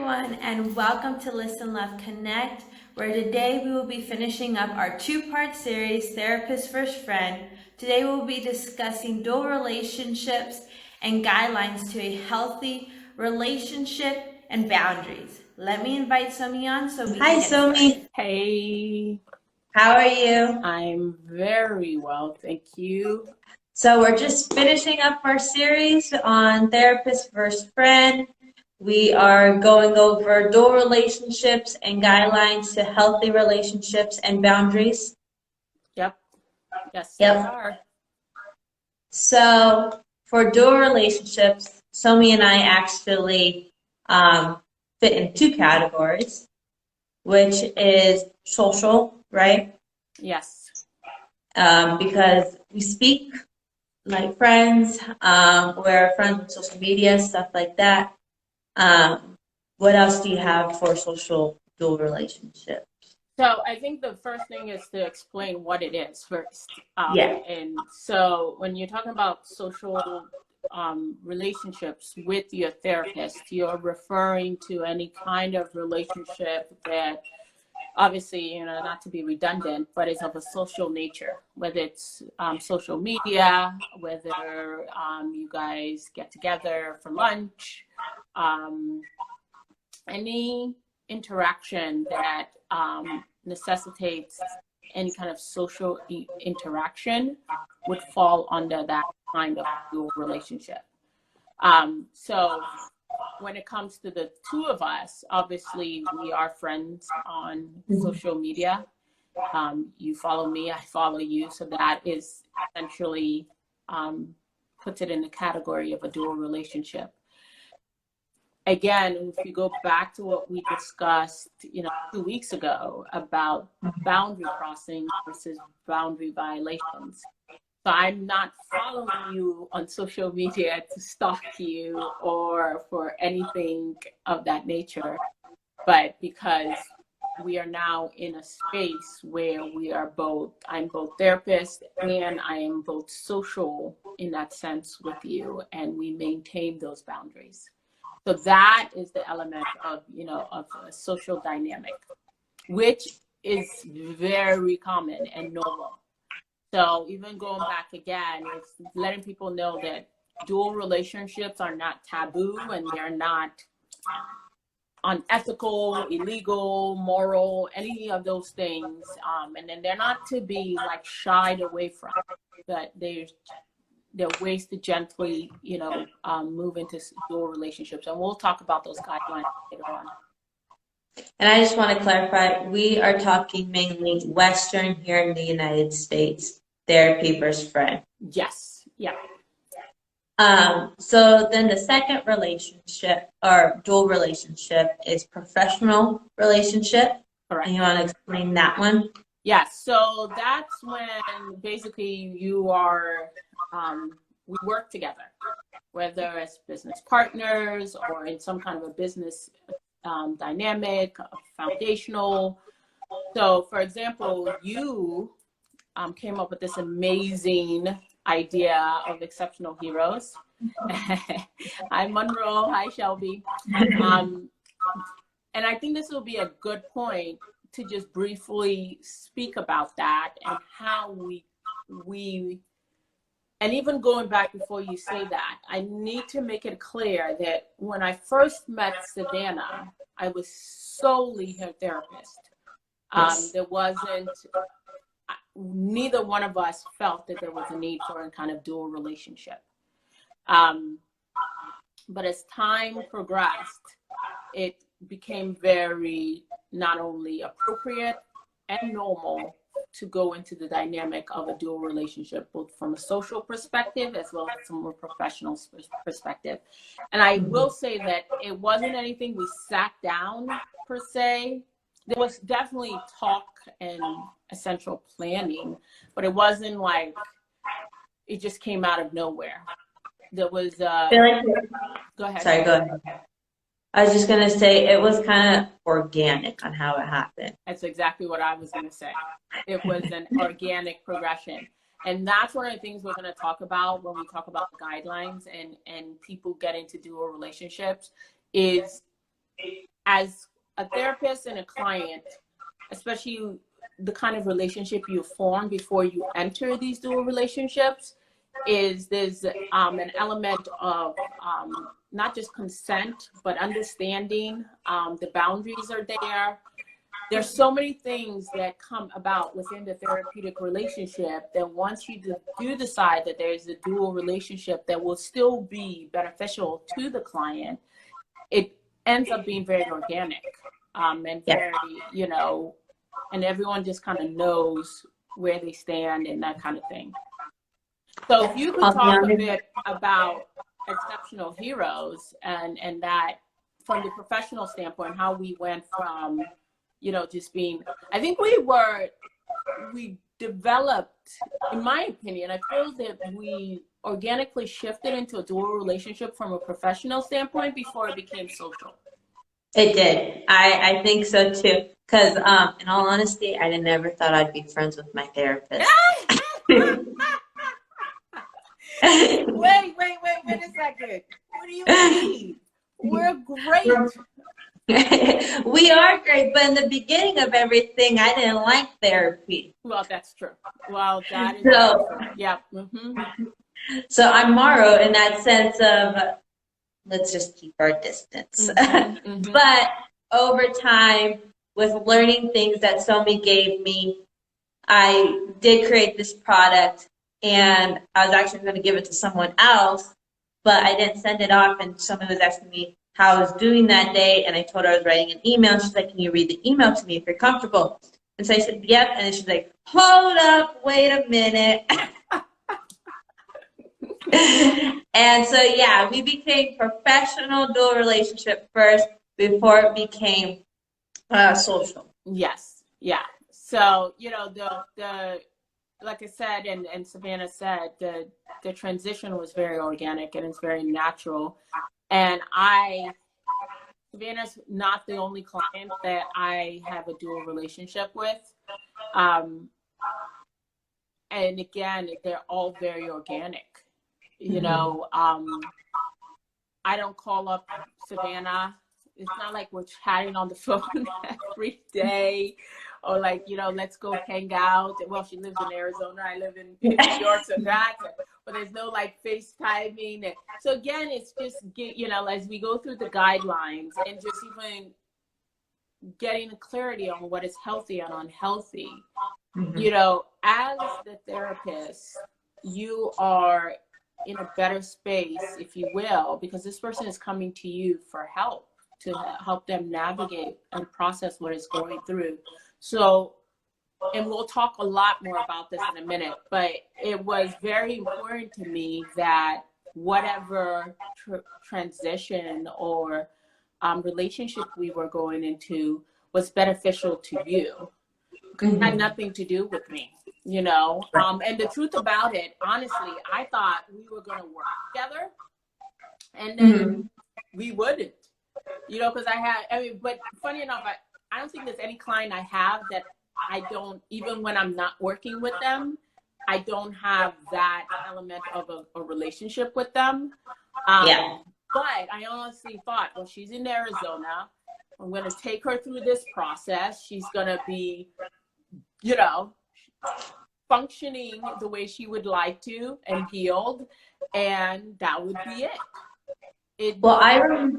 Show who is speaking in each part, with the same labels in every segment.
Speaker 1: everyone, and welcome to Listen, Love, Connect, where today we will be finishing up our two-part series, Therapist vs. Friend. Today we'll be discussing dual relationships and guidelines to a healthy relationship and boundaries. Let me invite Somi on so we can get started.
Speaker 2: Hey.
Speaker 3: How are you?
Speaker 2: I'm very well, thank you.
Speaker 3: So we're just finishing up our series on Therapist vs. Friend. We are going over dual relationships and guidelines to healthy relationships and boundaries.
Speaker 2: Yes,
Speaker 3: Yep.
Speaker 2: we are.
Speaker 3: So for dual relationships, Somi and I actually fit in two categories, which is social, right?
Speaker 2: Yes.
Speaker 3: Because we speak like friends, we're friends on social media, stuff like that. What else do you have for social dual relationship?
Speaker 2: So I think the first thing is to explain what it is first.
Speaker 3: Yeah.
Speaker 2: And so when you're talking about social relationships with your therapist, you're referring to any kind of relationship that obviously, not to be redundant, but is of a social nature, whether it's social media, whether you guys get together for lunch, any interaction that necessitates any kind of social interaction would fall under that kind of dual relationship. So when it comes to the two of us, obviously we are friends on social media. You follow me, I follow you. So that is essentially puts it in the category of a dual relationship. Again, if you go back to what we discussed, 2 weeks ago about boundary crossing versus boundary violations. So I'm not following you on social media to stalk you or for anything of that nature, but because we are now in a space where I'm both therapist and I am both social in that sense with you, and we maintain those boundaries. So that is the element of, of a social dynamic, which is very common and normal. So even going back again, it's letting people know that dual relationships are not taboo and they're not unethical, illegal, moral, any of those things. And then they're not to be like shied away from, but there are ways to gently, move into dual relationships. And we'll talk about those guidelines later on.
Speaker 3: And I just want to clarify, we are talking mainly Western here in the United States, therapy versus friend.
Speaker 2: Yes. Yeah.
Speaker 3: So then the second relationship or dual relationship is professional relationship.
Speaker 2: Correct.
Speaker 3: And you want to explain that one?
Speaker 2: Yes. So that's when basically you are, we work together, whether as business partners or in some kind of a business dynamic, foundational. So for example, you came up with this amazing idea of exceptional heroes. Hi Monroe, hi Shelby. And I think this will be a good point to just briefly speak about that and how we and even going back before you say that, I need to make it clear that when I first met Savannah, I was solely her therapist. There wasn't, neither one of us felt that there was a need for a kind of dual relationship. But as time progressed, it became very not only appropriate and normal to go into the dynamic of a dual relationship, both from a social perspective as well as from a professional perspective. And I will say that it wasn't anything we sat down per se. There was definitely talk and essential planning, but it wasn't like it just came out of nowhere. There was go ahead.
Speaker 3: Sorry, go ahead. I was just going to say it was kind of organic on how it happened.
Speaker 2: That's exactly what I was going to say. It was an organic progression. And that's one of the things we're going to talk about when we talk about the guidelines and people get into dual relationships is as a therapist and a client, especially the kind of relationship you form before you enter these dual relationships, is there's an element of not just consent, but understanding. The boundaries are there. There's so many things that come about within the therapeutic relationship that once you do decide that there's a dual relationship that will still be beneficial to the client, it ends up being very organic, and very, you know, and everyone just kind of knows where they stand and that kind of thing. So if you could talk a bit about Exceptional Heroes and that from the professional standpoint, how we went from, you know, just being, I think we developed, in my opinion, I feel that we organically shifted into a dual relationship from a professional standpoint before it became social.
Speaker 3: It did. I think so too. Because in all honesty, I never thought I'd be friends with my therapist.
Speaker 2: Wait a second. What do you mean? We're great.
Speaker 3: We are great, but in the beginning of everything, I didn't like therapy.
Speaker 2: Well, that's true. Well, that is
Speaker 3: So,
Speaker 2: true. Yeah. Mm-hmm.
Speaker 3: So I'm Morrow in that sense of let's just keep our distance.
Speaker 2: Mm-hmm. Mm-hmm.
Speaker 3: But over time, with learning things that Somi gave me, I did create this product, and I was actually going to give it to someone else, but I didn't send it off, and someone was asking me how I was doing that day, and I told her I was writing an email. She's like, can you read the email to me if you're comfortable? And so I said, yep, and then she's like, hold up, wait a minute. And so, yeah, we became professional dual relationship first before it became social.
Speaker 2: Yes. Yeah. So, you know, the like I said, and Savannah said, the transition was very organic and it's very natural. And Savannah's not the only client that I have a dual relationship with. And again, they're all very organic. You know, I don't call up Savannah. It's not like we're chatting on the phone every day or like, you know, let's go hang out. Well, she lives in Arizona. I live in New York, so but there's no like FaceTiming. So again, it's just, you know, as we go through the guidelines and just even getting clarity on what is healthy and unhealthy, you know, as the therapist, you are in a better space, if you will, because this person is coming to you for help, to help them navigate and process what is going through. So, and we'll talk a lot more about this in a minute, but it was very important to me that whatever transition or relationship we were going into was beneficial to you. It had nothing to do with me, you know. And the truth about it, honestly, I thought we were going to work together, and then we wouldn't, you know, because but funny enough, I don't think there's any client I have that I don't, even when I'm not working with them, I don't have that element of a relationship with them. But I honestly thought, well, she's in Arizona. I'm going to take her through this process. She's going to be, you know, functioning the way she would like to and healed. And that would be it.
Speaker 3: Well,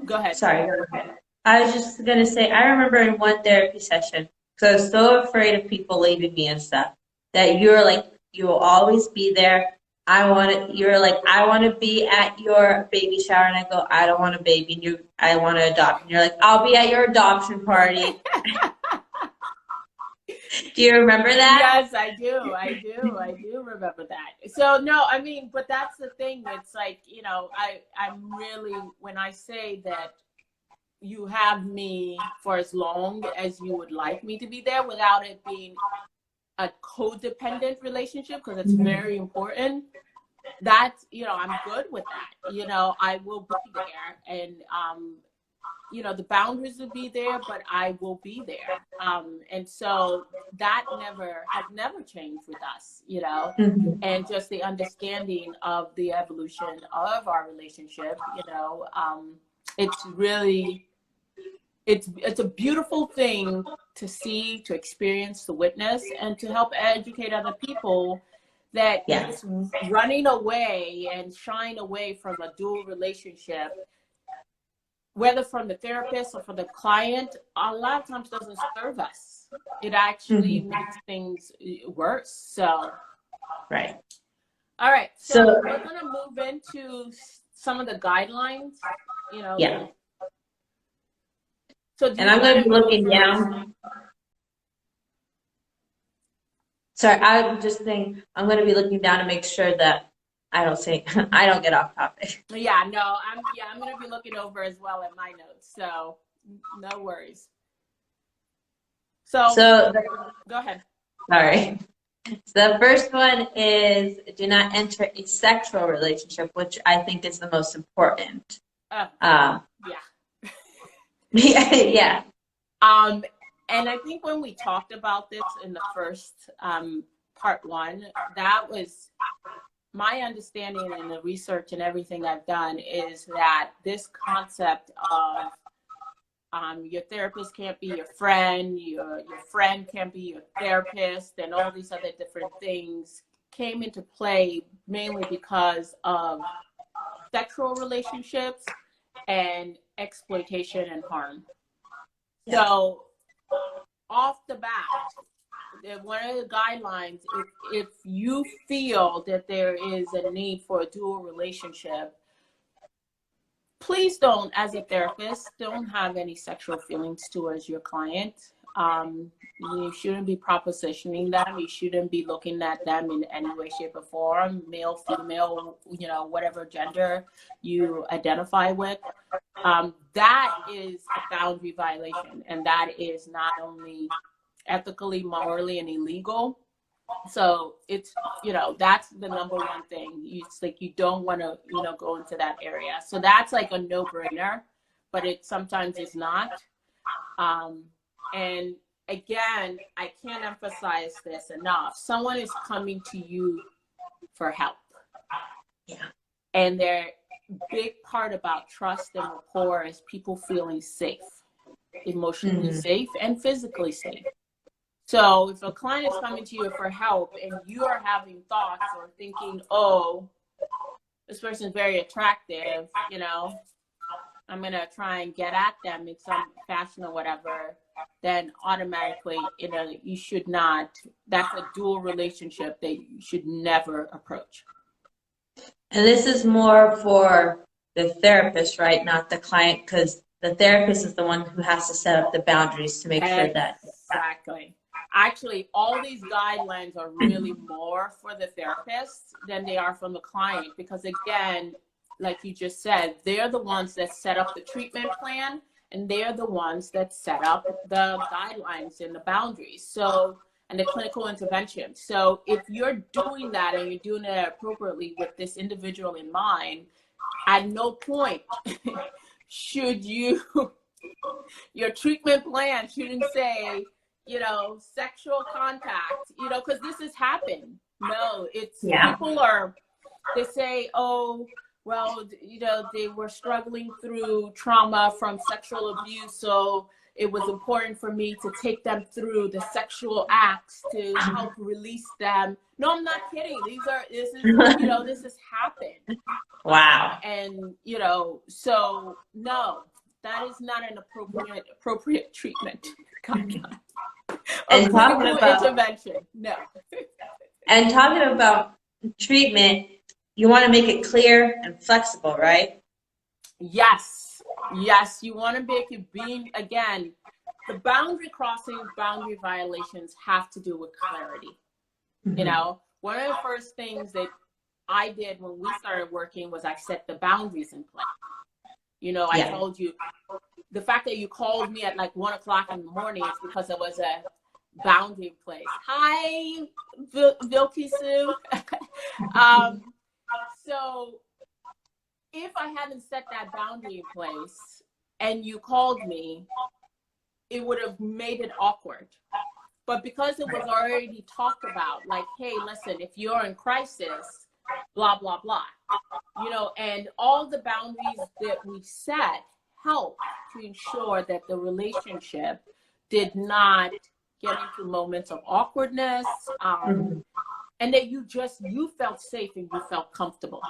Speaker 2: Go ahead.
Speaker 3: Sorry, go ahead. I was just going to say, I remember in one therapy session, because I was so afraid of people leaving me and stuff, that you were like, you will always be there. You're like, I want to be at your baby shower. And I go, I don't want a baby. And I want to adopt. And you're like, I'll be at your adoption party. Do you remember that?
Speaker 2: Yes, I do. I do remember that. So no, I mean, but that's the thing. It's like, you know, I'm really, when I say that you have me for as long as you would like me to be there without it being a codependent relationship, because it's very important. That's, you know, I'm good with that. You know, I will be there, and you know, the boundaries will be there, but I will be there. And so that has never changed with us, you know, and just the understanding of the evolution of our relationship, you know, it's really it's a beautiful thing to see, to experience, to witness, and to help educate other people that
Speaker 3: Yeah.
Speaker 2: this running away and shying away from a dual relationship, whether from the therapist or from the client, a lot of times doesn't serve us. It actually makes things worse. So,
Speaker 3: Right.
Speaker 2: all right. So
Speaker 3: So,
Speaker 2: we're going to move into some of the guidelines, you know.
Speaker 3: yeah.
Speaker 2: So do
Speaker 3: And
Speaker 2: you
Speaker 3: I'm going to
Speaker 2: want
Speaker 3: be
Speaker 2: go
Speaker 3: looking
Speaker 2: first?
Speaker 3: down. Sorry, I'm just saying I'm going to be looking down to make sure that I don't say I don't get off topic.
Speaker 2: Yeah, no, I'm going to be looking over as well at my notes. So no worries. So
Speaker 3: So,
Speaker 2: go ahead.
Speaker 3: sorry. So the first one is do not enter a sexual relationship, which I think is the most important.
Speaker 2: Yeah.
Speaker 3: Yeah.
Speaker 2: And I think when we talked about this in the first part one, that was my understanding and the research and everything I've done is that this concept of your therapist can't be your friend, your friend can't be your therapist, and all these other different things came into play mainly because of sexual relationships and exploitation and harm.
Speaker 3: Yeah.
Speaker 2: So off the bat, one of the guidelines, if you feel that there is a need for a dual relationship, please don't, as a therapist, don't have any sexual feelings towards your client. You shouldn't be propositioning them. You shouldn't be looking at them in any way, shape, or form, male, female, whatever gender you identify with. That is a boundary violation, and that is not only ethically, morally, and illegal. So it's, that's the number one thing. It's like you don't want to, go into that area. So that's like a no-brainer, but it sometimes is not. And again, I can't emphasize this enough. Someone is coming to you for help.
Speaker 3: Yeah.
Speaker 2: And their big part about trust and rapport is people feeling safe, emotionally safe and physically safe. So if a client is coming to you for help and you are having thoughts or thinking, oh, this person is very attractive, I'm going to try and get at them in some fashion or whatever, then automatically, you should not, that's a dual relationship that you should never approach.
Speaker 3: And this is more for the therapist, right? Not the client, because the therapist is the one who has to set up the boundaries to make sure that.
Speaker 2: Exactly. Actually, all these guidelines are really more for the therapist than they are from the client, because again, like you just said, they're the ones that set up the treatment plan and they're the ones that set up the guidelines and the boundaries. So, and the clinical intervention. So if you're doing that and you're doing it appropriately with this individual in mind, at no point should your treatment plan shouldn't say, sexual contact, because this has happened. No, it's people they say, oh, well, they were struggling through trauma from sexual abuse, so it was important for me to take them through the sexual acts to help release them. No, I'm not kidding. This has happened.
Speaker 3: Wow.
Speaker 2: And, so no, that is not an appropriate treatment guideline.
Speaker 3: And talking about
Speaker 2: intervention, no.
Speaker 3: And talking about treatment, you want to make it clear and flexible, right?
Speaker 2: Yes, you want to make it being, again, the boundary crossings, boundary violations have to do with clarity. One of the first things that I did when we started working was I set the boundaries in place. I told you, the fact that you called me at like 1:00 in the morning is because there was a boundary in place. Hi, Vilky Sue. So if I hadn't set that boundary in place and you called me, it would have made it awkward. But because it was already talked about, like, hey, listen, if you're in crisis, blah, blah, blah, and all the boundaries that we set helped to ensure that the relationship did not get into moments of awkwardness, and that you felt safe and you felt comfortable.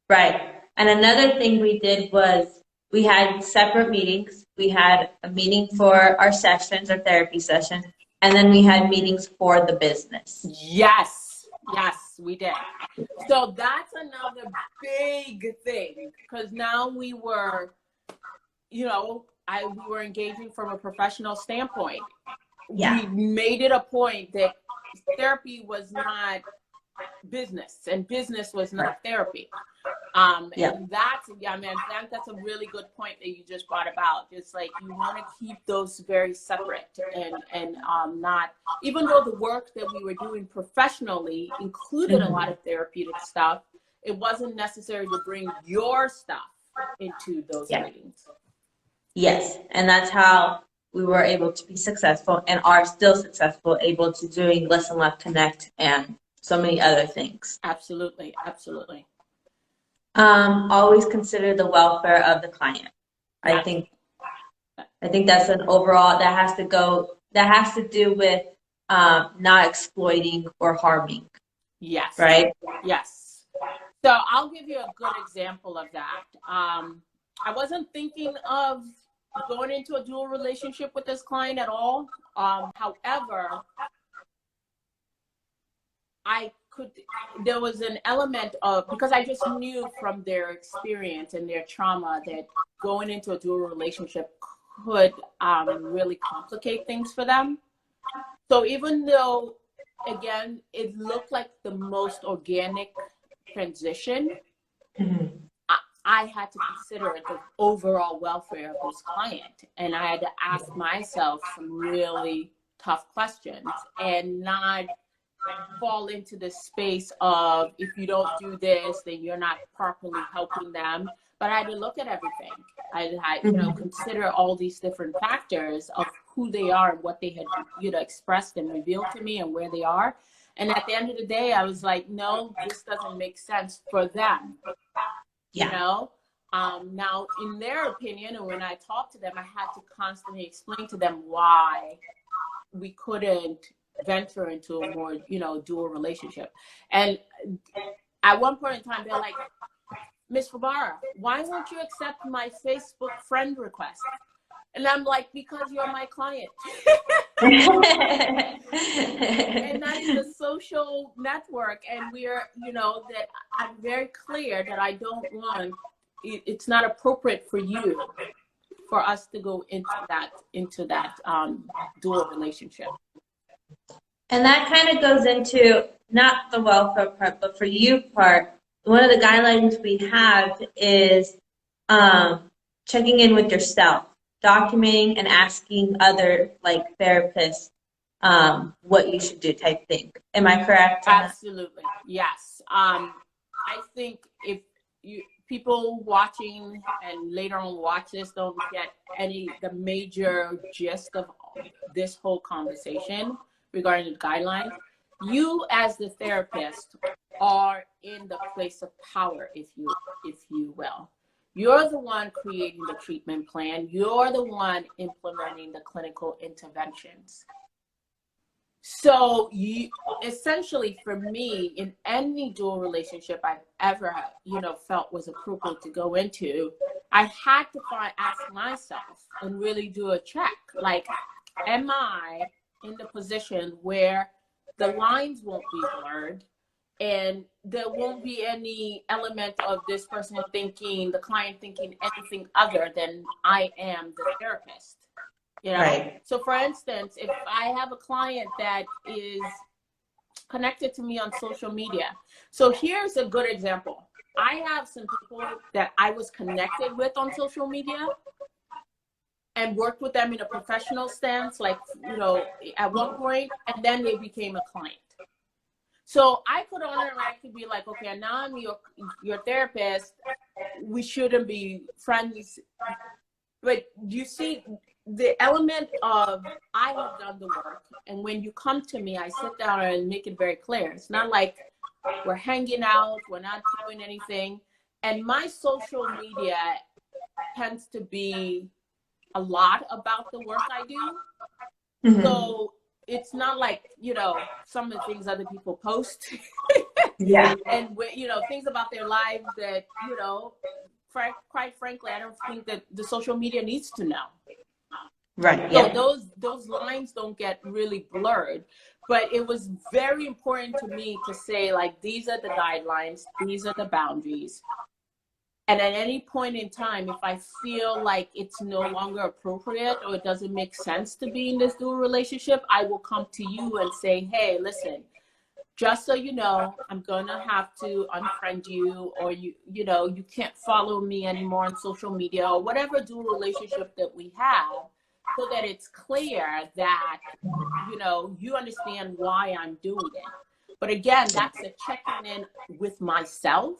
Speaker 3: Right. And another thing we did was we had separate meetings. We had a meeting for our sessions, our therapy session, and then we had meetings for the business.
Speaker 2: Yes, we did. So that's another big thing, because now we were, we were engaging from a professional standpoint.
Speaker 3: Yeah.
Speaker 2: We made it a point that therapy was not business and business was not therapy. And that's, I think that's a really good point that you just brought about. It's like you want to keep those very separate and not, even though the work that we were doing professionally included a lot of therapeutic stuff, it wasn't necessary to bring your stuff into those meetings.
Speaker 3: Yes, and that's how we were able to be successful and are still successful, able to doing Listen Left Connect and so many other things.
Speaker 2: Absolutely.
Speaker 3: Always consider the welfare of the client. I think that's an overall that has to do with not exploiting or harming.
Speaker 2: Yes.
Speaker 3: Right?
Speaker 2: Yes. So I'll give you a good example of that. I wasn't thinking of going into a dual relationship with this client at all. However, there was an element of, because I just knew from their experience and their trauma that going into a dual relationship could really complicate things for them. So even though, again, it looked like the most organic transition, I had to consider the overall welfare of this client. And I had to ask myself some really tough questions and not fall into the space of, if you don't do this, then you're not properly helping them. But I had to look at everything. I had consider all these different factors of who they are and what they had, expressed and revealed to me and where they are. And at the end of the day, I was like, no, this doesn't make sense for them. Now, in their opinion, and when I talked to them, I had to constantly explain to them why we couldn't venture into a more, dual relationship. And at one point in time, they're like, Miss Fabara, why won't you accept my Facebook friend request? And I'm like, because you're my client. And that is a social network. And we're, that I'm very clear that I don't want, it's not appropriate for us to go into that dual relationship.
Speaker 3: And that kind of goes into not the welfare part, but for you part, one of the guidelines we have is checking in with yourself, documenting and asking other therapists what you should do type thing. Am I correct?
Speaker 2: Absolutely. Yes. I think if people watching and later on watch this don't get the major gist of this whole conversation regarding the guidelines, you as the therapist are in the place of power, if you will. You're the one creating the treatment plan. You're the one implementing the clinical interventions. So essentially, for me, in any dual relationship I've ever, felt was appropriate to go into, I had to ask myself and really do a check. Like, am I in the position where the lines won't be blurred and there won't be any element of this person thinking, the client thinking anything other than I am the therapist?
Speaker 3: Right.
Speaker 2: So for instance, if I have a client that is connected to me on social media. So here's a good example. I have some people that I was connected with on social media and worked with them in a professional sense, at one point, and then they became a client. So I could automatically be like, okay, now I'm your therapist. We shouldn't be friends. But you see, the element of I have done the work, and when you come to me, I sit down and make it very clear. It's not like we're hanging out, we're not doing anything. And my social media tends to be a lot about the work I do.
Speaker 3: Mhm.
Speaker 2: So it's not like, some of the things other people post
Speaker 3: Yeah.
Speaker 2: and, things about their lives that, quite frankly, I don't think that the social media needs to know.
Speaker 3: Right.
Speaker 2: So
Speaker 3: Yeah.
Speaker 2: those lines don't get really blurred. But it was very important to me to say, like, these are the guidelines, these are the boundaries. And at any point in time, if I feel like it's no longer appropriate or it doesn't make sense to be in this dual relationship, I will come to you and say, hey, listen, just so you know, I'm gonna have to unfriend you, or you can't follow me anymore on social media, or whatever dual relationship that we have, so that it's clear that you understand why I'm doing it. But again, that's a checking in with myself.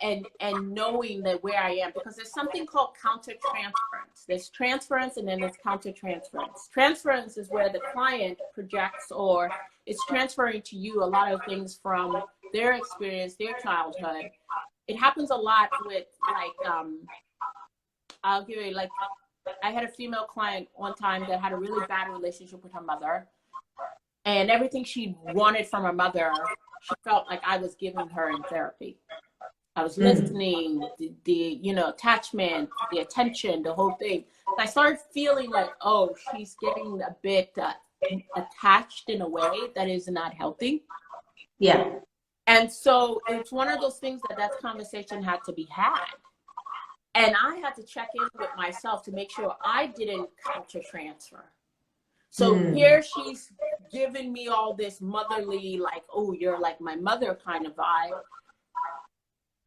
Speaker 2: And knowing that where I am, because there's something called counter transference. There's transference and then there's counter transference. Transference is where the client projects or is transferring to you a lot of things from their experience, their childhood. It happens a lot with I'll give you I had a female client one time that had a really bad relationship with her mother, and everything she wanted from her mother, she felt like I was giving her in therapy. I was listening, the attachment, the attention, the whole thing. I started feeling like, oh, she's getting a bit attached in a way that is not healthy.
Speaker 3: Yeah.
Speaker 2: And so it's one of those things that conversation had to be had. And I had to check in with myself to make sure I didn't counter transfer. So here she's giving me all this motherly, like, oh, you're like my mother kind of vibe.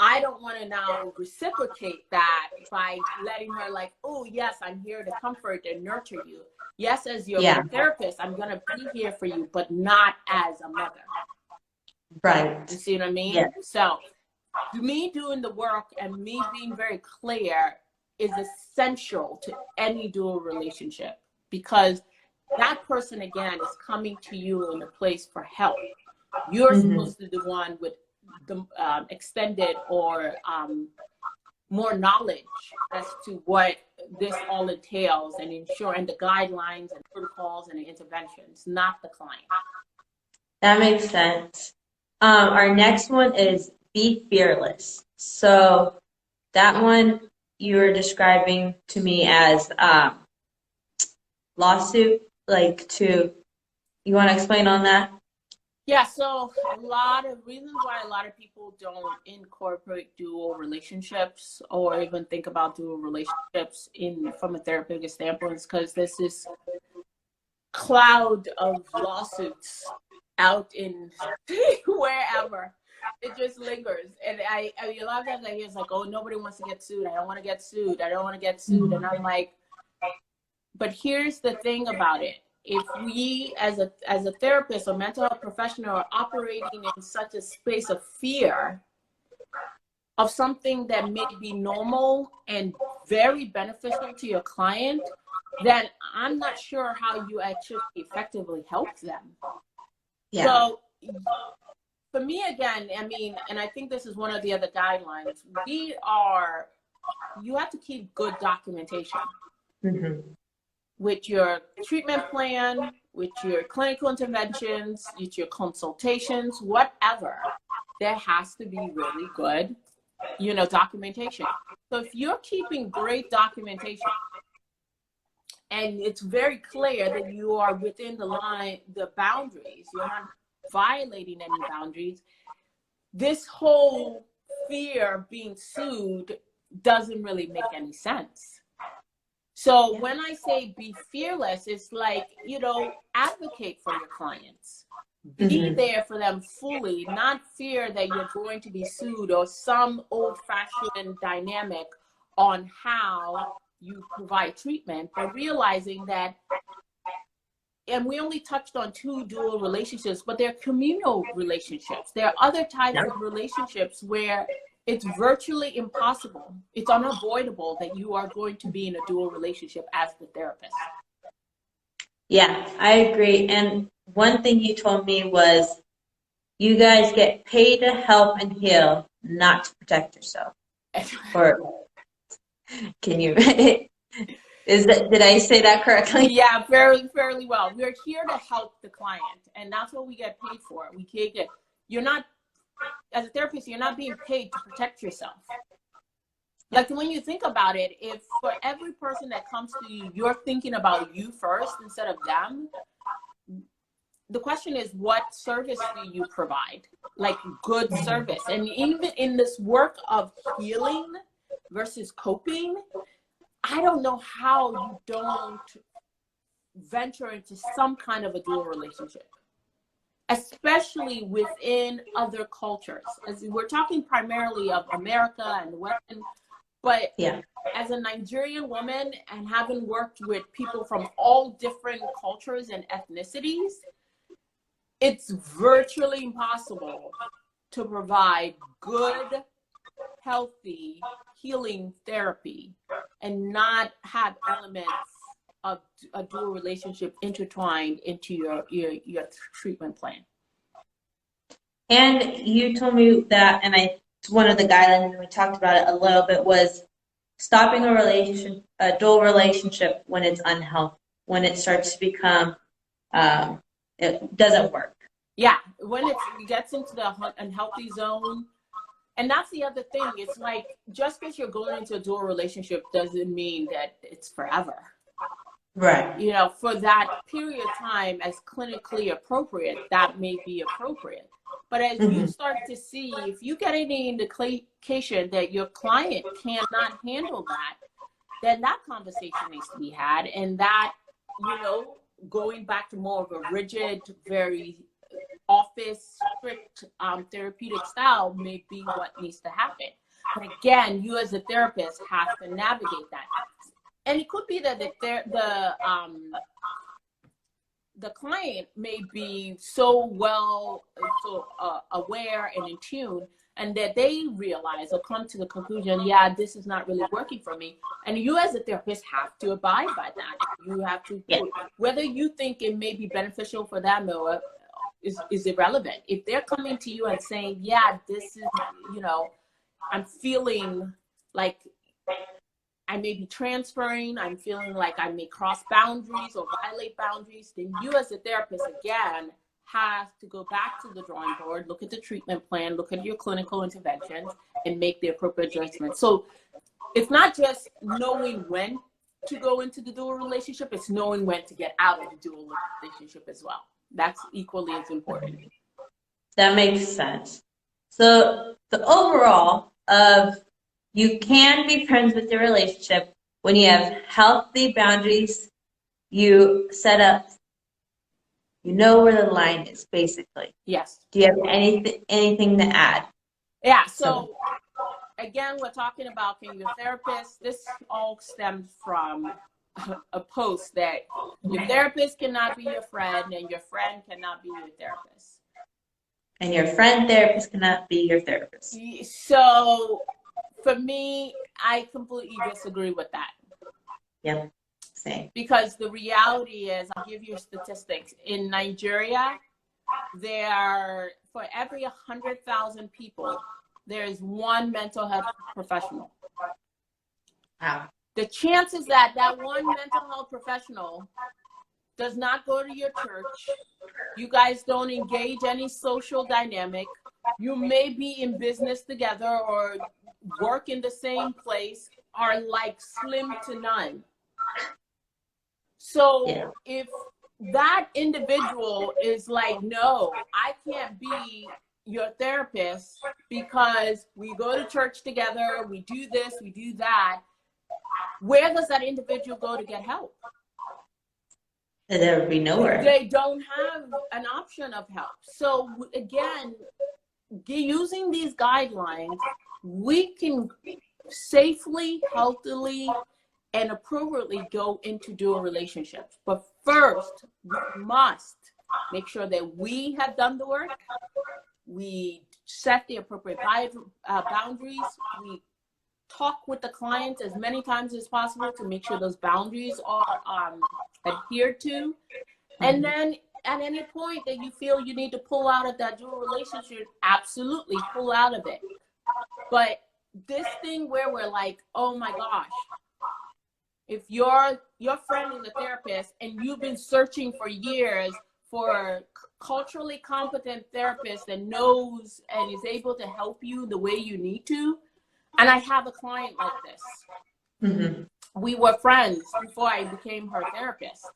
Speaker 2: I don't want to now reciprocate that by letting her like, oh, yes, I'm here to comfort and nurture you. Yes, as your therapist, I'm going to be here for you, but not as a mother.
Speaker 3: Right.
Speaker 2: You see what I mean?
Speaker 3: Yeah.
Speaker 2: So me doing the work and me being very clear is essential to any dual relationship, because that person, again, is coming to you in a place for help. You're supposed to be the one with the extended or more knowledge as to what this all entails and ensuring the guidelines and protocols and the interventions, not the client.
Speaker 3: That makes sense. Our next one is be fearless. So that one you were describing to me as lawsuit, you want to explain on that?
Speaker 2: Yeah, so a lot of reasons why a lot of people don't incorporate dual relationships or even think about dual relationships from a therapeutic standpoint is because there's this cloud of lawsuits out in wherever. It just lingers. And I mean, a lot of times I hear it's like, oh, nobody wants to get sued. I don't want to get sued. I don't want to get sued. And I'm like, but here's the thing about it. If we, as a therapist or mental health professional, are operating in such a space of fear of something that may be normal and very beneficial to your client, then I'm not sure how you actually effectively help them.
Speaker 3: Yeah.
Speaker 2: So for me, again, I mean, and I think this is one of the other guidelines, you have to keep good documentation. With your treatment plan, with your clinical interventions, with your consultations, whatever, there has to be really good, documentation. So if you're keeping great documentation and it's very clear that you are within the boundaries, you're not violating any boundaries, this whole fear of being sued doesn't really make any sense. So when I say be fearless, it's like, advocate for your clients. Be there for them fully, not fear that you're going to be sued or some old-fashioned dynamic on how you provide treatment, but realizing that, and we only touched on 2 dual relationships, but they're communal relationships. There are other types of relationships where it's virtually impossible. It's unavoidable that you are going to be in a dual relationship as the therapist.
Speaker 3: Yeah, I agree. And one thing you told me was you guys get paid to help and heal, not to protect yourself. Or can you, did I say that correctly?
Speaker 2: Yeah, fairly well. We're here to help the client, and that's what we get paid for. We can't get, you're not, as a therapist, you're not being paid to protect yourself. Like when you think about it, if for every person that comes to you, you're thinking about you first instead of them, the question is, what service do you provide? Like good service. And even in this work of healing versus coping, I don't know how you don't venture into some kind of a dual relationship, especially within other cultures. As we're talking primarily of America and the Western, but
Speaker 3: Yeah.
Speaker 2: as a Nigerian woman and having worked with people from all different cultures and ethnicities, it's virtually impossible to provide good, healthy, healing therapy and not have elements of a dual relationship intertwined into your treatment plan.
Speaker 3: And you told me that, and one of the guidelines, and we talked about it a little bit, was stopping a dual relationship when it's unhealthy, when it starts to become, it doesn't work.
Speaker 2: Yeah, when it gets into the unhealthy zone. And that's the other thing. It's like, just because you're going into a dual relationship doesn't mean that it's forever.
Speaker 3: Right.
Speaker 2: You know, for that period of time, as clinically appropriate, that may be appropriate. But as you start to see, if you get any indication that your client cannot handle that, then that conversation needs to be had. And that, you know, going back to more of a rigid, very office strict therapeutic style may be what needs to happen. But again, you as a therapist have to navigate that. And it could be that the client may be so aware and in tune, and that they realize or come to the conclusion, yeah, this is not really working for me. And you as a therapist have to abide by that. You have to, whether you think it may be beneficial for them or is irrelevant. If they're coming to you and saying, yeah, this is, you know, I'm feeling like I may be transferring, I'm feeling like I may cross boundaries or violate boundaries, then you as a therapist, again, have to go back to the drawing board, look at the treatment plan, look at your clinical interventions, and make the appropriate adjustments. So it's not just knowing when to go into the dual relationship, it's knowing when to get out of the dual relationship as well. That's equally as important.
Speaker 3: That makes sense. So the overall of you can be friends with your relationship when you have healthy boundaries, you set up, you know where the line is, basically.
Speaker 2: Yes.
Speaker 3: Do you have anything to add?
Speaker 2: Yeah, so again, we're talking about being your therapist. This all stems from a post that your therapist cannot be your friend and your friend cannot be your therapist.
Speaker 3: And your friend therapist cannot be your therapist.
Speaker 2: So for me, I completely disagree with that.
Speaker 3: Yep, same.
Speaker 2: Because the reality is, I'll give you statistics. In Nigeria, for every 100,000 people, there is one mental health professional.
Speaker 3: Wow.
Speaker 2: The chances that one mental health professional does not go to your church, you guys don't engage any social dynamic, you may be in business together or work in the same place, are like slim to none. So if that individual is like, no, I can't be your therapist because we go to church together, we do this, we do that, where does that individual go to get help?
Speaker 3: There would be nowhere.
Speaker 2: They don't have an option of help. So again, using these guidelines, we can safely, healthily, and appropriately go into dual relationships. But first, we must make sure that we have done the work, we set the appropriate boundaries, we talk with the client as many times as possible to make sure those boundaries are adhered to. And then at any point that you feel you need to pull out of that dual relationship, absolutely pull out of it. But this thing where we're like, oh my gosh, if your friend is a therapist and you've been searching for years for culturally competent therapist that knows and is able to help you the way you need to, and I have a client like this.
Speaker 3: Mm-hmm.
Speaker 2: We were friends before I became her therapist,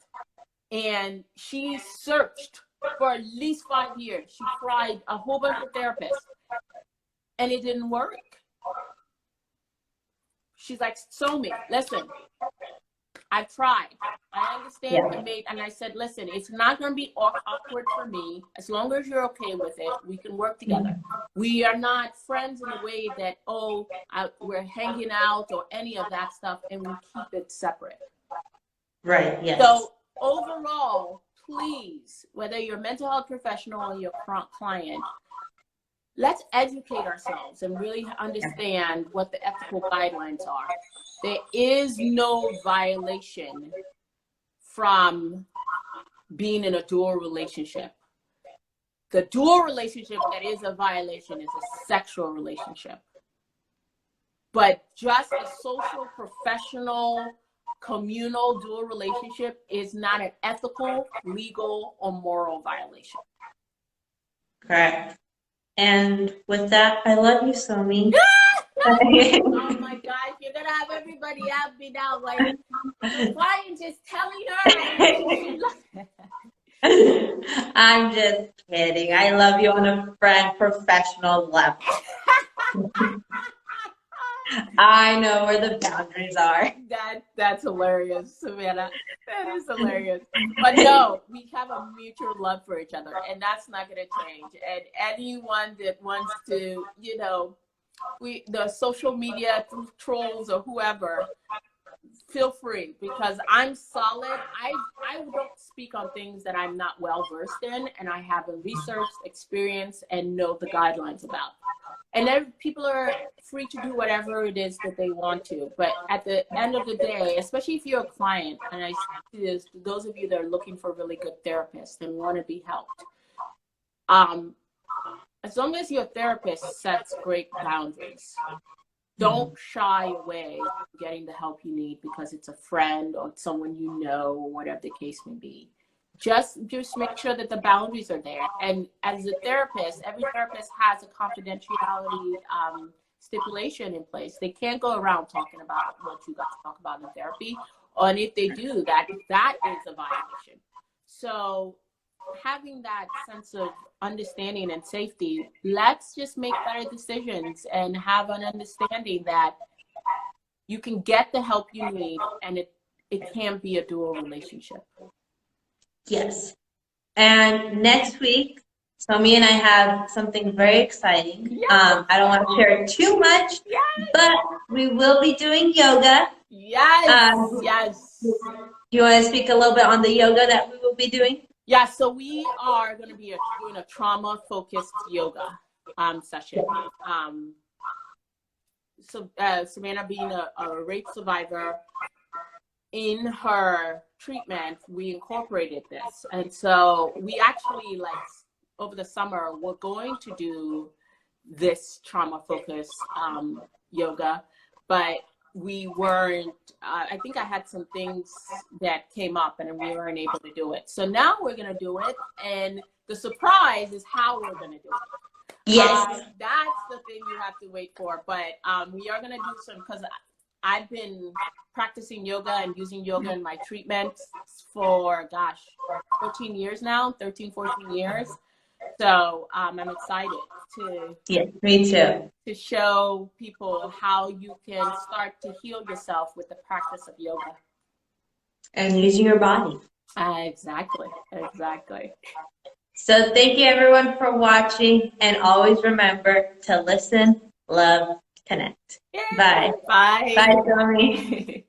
Speaker 2: and she searched for at least 5 years. She tried a whole bunch of therapists, and it didn't work. She's like, Somi, listen, I've tried. I understand.
Speaker 3: Yeah.
Speaker 2: And I said, listen, it's not going to be awkward for me. As long as you're okay with it, we can work together. We are not friends in a way that, we're hanging out or any of that stuff, and we keep it separate.
Speaker 3: Right, yes.
Speaker 2: So overall, please, whether you're a mental health professional or your client, let's educate ourselves and really understand what the ethical guidelines are. There is no violation from being in a dual relationship. The dual relationship that is a violation is a sexual relationship. But just a social, professional, communal dual relationship is not an ethical, legal, or moral violation.
Speaker 3: Correct. And with that, I love you, Somi.
Speaker 2: Oh my gosh, you're gonna have everybody happy now. Like, the client is telling her.
Speaker 3: I'm just kidding. I love you on a professional level. I know where the boundaries are.
Speaker 2: That's hilarious, Savannah. That is hilarious. But no, we have a mutual love for each other, and that's not going to change. And anyone that wants to, the social media trolls or whoever, feel free, because I'm solid. I don't speak on things that I'm not well versed in, and I have a research experience and know the guidelines about. And then people are free to do whatever it is that they want to. But at the end of the day, especially if you're a client, and I see this, those of you that are looking for really good therapists and want to be helped, as long as your therapist sets great boundaries, don't shy away from getting the help you need because it's a friend or someone you know, or whatever the case may be. Just make sure that the boundaries are there. And as a therapist, every therapist has a confidentiality stipulation in place. They can't go around talking about what you got to talk about in therapy. And if they do that is a violation. So having that sense of understanding and safety, let's just make better decisions and have an understanding that you can get the help you need, and it can be a dual relationship.
Speaker 3: Yes. And next week, Somi and I have something very exciting. Yes. I don't want to share too much, yes, but we will be doing yoga.
Speaker 2: Yes. Yes.
Speaker 3: Do you want to speak a little bit on the yoga that we will be doing?
Speaker 2: Yeah, so we are going to be doing a trauma-focused yoga session. So Savannah, being a rape survivor, in her treatment, we incorporated this. And so we actually, like, over the summer, we're going to do this trauma-focused yoga, but we weren't, I think I had some things that came up and we weren't able to do it. So now we're going to do it. And the surprise is how we're going to do it.
Speaker 3: Yes.
Speaker 2: That's the thing you have to wait for. But we are going to do some, because I've been practicing yoga and using yoga in my treatment for, 14 years now, 13, 14 years. So I'm excited to,
Speaker 3: yes, me too,
Speaker 2: to show people how you can start to heal yourself with the practice of yoga.
Speaker 3: And using your body.
Speaker 2: Exactly.
Speaker 3: So thank you everyone for watching, and always remember to listen, love, connect.
Speaker 2: Yay.
Speaker 3: Bye.
Speaker 2: Bye.
Speaker 3: Bye, Somi.